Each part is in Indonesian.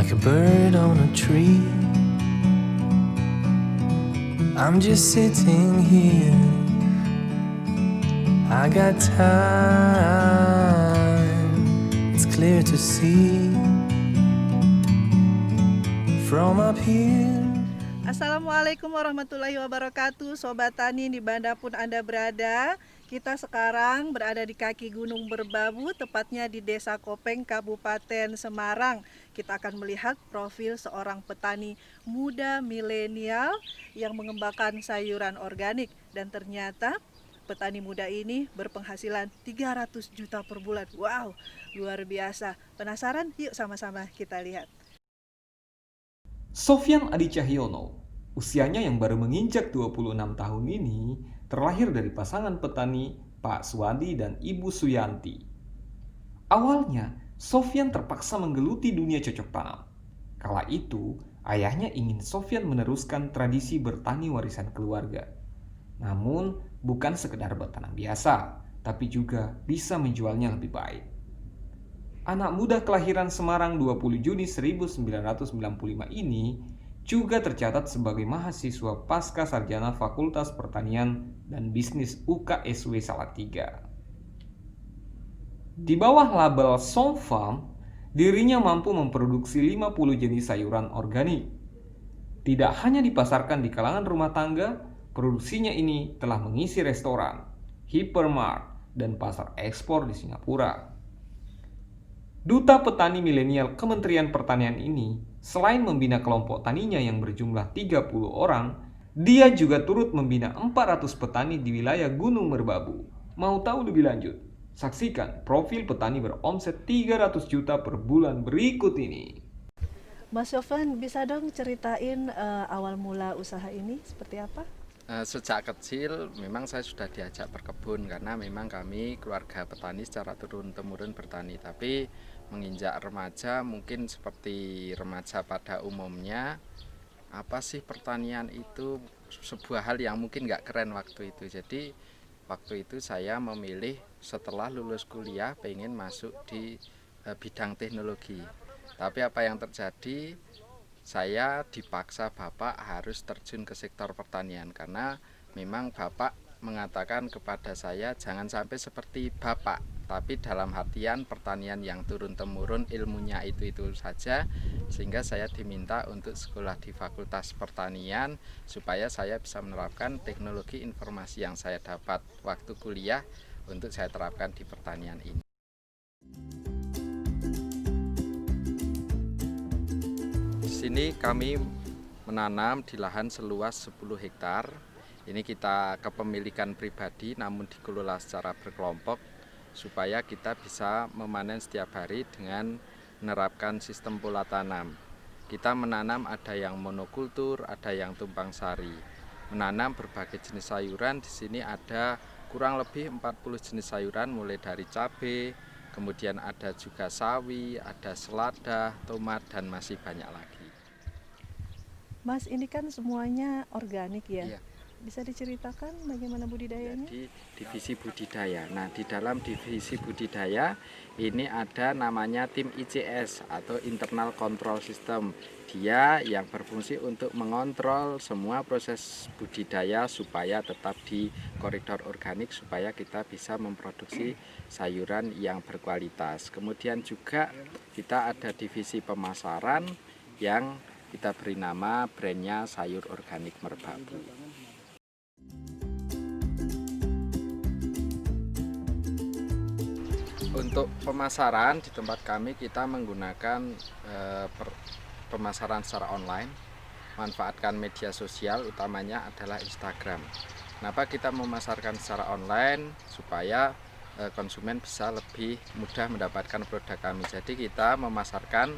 like a bird on a tree. I'm just sitting here, I got time, it's clear to see from up here. Assalamualaikum warahmatullahi wabarakatuh, Sobat Tani dimanapun Anda berada. Kita sekarang berada di kaki Gunung Merbabu, tepatnya di Desa Kopeng, Kabupaten Semarang. Kita akan melihat profil seorang petani muda milenial yang mengembangkan sayuran organik. Dan ternyata petani muda ini berpenghasilan 300 juta per bulan. Wow, luar biasa. Penasaran? Yuk sama-sama kita lihat. Sofyan Adi Cahyono, usianya yang baru menginjak 26 tahun ini, terlahir dari pasangan petani Pak Suwadi dan Ibu Suyanti. Awalnya, Sofyan terpaksa menggeluti dunia cocok tanam. Kala itu, ayahnya ingin Sofyan meneruskan tradisi bertani warisan keluarga. Namun, bukan sekedar bertanam biasa, tapi juga bisa menjualnya lebih baik. Anak muda kelahiran Semarang 20 Juni 1995 ini juga tercatat sebagai mahasiswa pasca sarjana Fakultas Pertanian dan Bisnis UKSW Salatiga. Di bawah label Som Farm, dirinya mampu memproduksi 50 jenis sayuran organik. Tidak hanya dipasarkan di kalangan rumah tangga, produksinya ini telah mengisi restoran, hypermart, dan pasar ekspor di Singapura. Duta Petani Milenial Kementerian Pertanian ini, selain membina kelompok taninya yang berjumlah 30 orang, dia juga turut membina 400 petani di wilayah Gunung Merbabu. Mau tahu lebih lanjut? Saksikan profil petani beromset 300 juta per bulan berikut ini. Mas Sofyan, bisa dong ceritain awal mula usaha ini seperti apa? Sejak kecil memang saya sudah diajak berkebun karena memang kami keluarga petani secara turun-temurun bertani. Tapi menginjak remaja mungkin seperti remaja pada umumnya, apa sih pertanian itu sebuah hal yang mungkin nggak keren waktu itu. Jadi waktu itu saya memilih setelah lulus kuliah pengen masuk di bidang teknologi. Tapi apa yang terjadi? Saya dipaksa bapak harus terjun ke sektor pertanian karena memang bapak mengatakan kepada saya jangan sampai seperti bapak, tapi dalam artian pertanian yang turun-temurun ilmunya itu saja, sehingga saya diminta untuk sekolah di Fakultas Pertanian supaya saya bisa menerapkan teknologi informasi yang saya dapat waktu kuliah untuk saya terapkan di pertanian ini. Di sini kami menanam di lahan seluas 10 hektar. Ini kita kepemilikan pribadi namun dikelola secara berkelompok supaya kita bisa memanen setiap hari dengan menerapkan sistem pola tanam. Kita menanam ada yang monokultur, ada yang tumpang sari. Menanam berbagai jenis sayuran, di sini ada kurang lebih 40 jenis sayuran mulai dari cabai, kemudian ada juga sawi, ada selada, tomat, dan masih banyak lagi. Mas, ini kan semuanya organik ya? Iya. Bisa diceritakan bagaimana budidayanya? Di divisi budidaya. Nah, di dalam divisi budidaya ini ada namanya tim ICS atau Internal Control System. Dia yang berfungsi untuk mengontrol semua proses budidaya supaya tetap di koridor organik supaya kita bisa memproduksi sayuran yang berkualitas. Kemudian juga kita ada divisi pemasaran yang kita beri nama brandnya Sayur Organik Merbabu. Untuk pemasaran di tempat kami kita menggunakan pemasaran secara online, manfaatkan media sosial utamanya adalah Instagram. Kenapa kita memasarkan secara online? Supaya konsumen bisa lebih mudah mendapatkan produk kami. Jadi kita memasarkan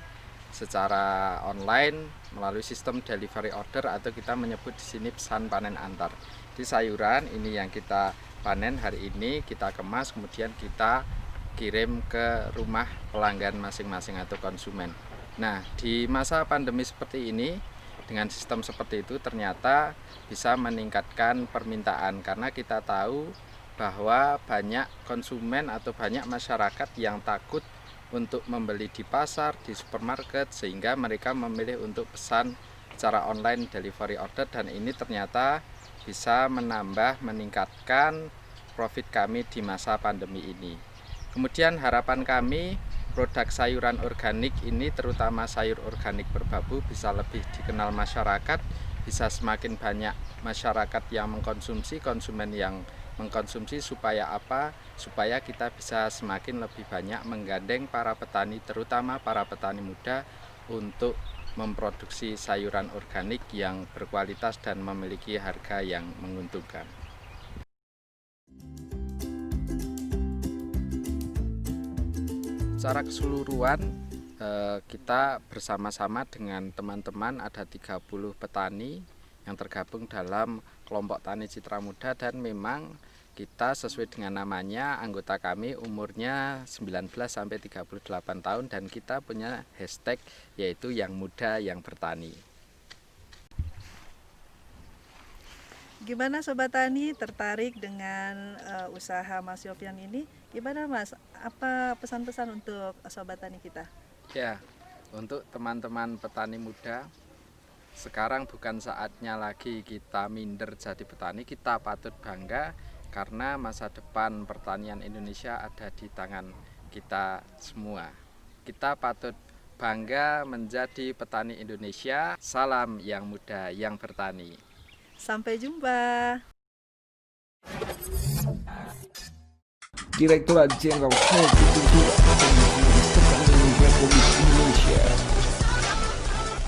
secara online melalui sistem delivery order atau kita menyebut di sini pesan panen antar. Di sayuran ini yang kita panen hari ini kita kemas kemudian kita kirim ke rumah pelanggan masing-masing atau konsumen. Nah, di masa pandemi seperti ini dengan sistem seperti itu ternyata bisa meningkatkan permintaan karena kita tahu bahwa banyak konsumen atau banyak masyarakat yang takut untuk membeli di pasar, di supermarket, sehingga mereka memilih untuk pesan secara online delivery order, dan ini ternyata bisa meningkatkan profit kami di masa pandemi ini. Kemudian harapan kami produk sayuran organik ini, terutama sayur organik berbabu, bisa lebih dikenal masyarakat, bisa semakin banyak masyarakat yang mengkonsumsi, konsumen yang mengkonsumsi, supaya apa? Supaya kita bisa semakin lebih banyak menggandeng para petani, terutama para petani muda, untuk memproduksi sayuran organik yang berkualitas dan memiliki harga yang menguntungkan. Secara keseluruhan kita bersama-sama dengan teman-teman, ada 30 petani yang tergabung dalam kelompok Tani Citra Muda, dan memang kita sesuai dengan namanya, anggota kami umurnya 19 sampai 38 tahun, dan kita punya hashtag yaitu Yang Muda Yang Bertani. Gimana Sobat Tani, tertarik dengan usaha Mas Yofian ini? Gimana Mas? Apa pesan-pesan untuk Sobat Tani kita? Ya, untuk teman-teman petani muda, sekarang bukan saatnya lagi kita minder jadi petani. Kita patut bangga karena masa depan pertanian Indonesia ada di tangan kita semua. Kita patut bangga menjadi petani Indonesia. Salam yang muda yang bertani. Sampai jumpa. Direktorat Jenderal Hortikultura Kementerian Pertanian Republik Indonesia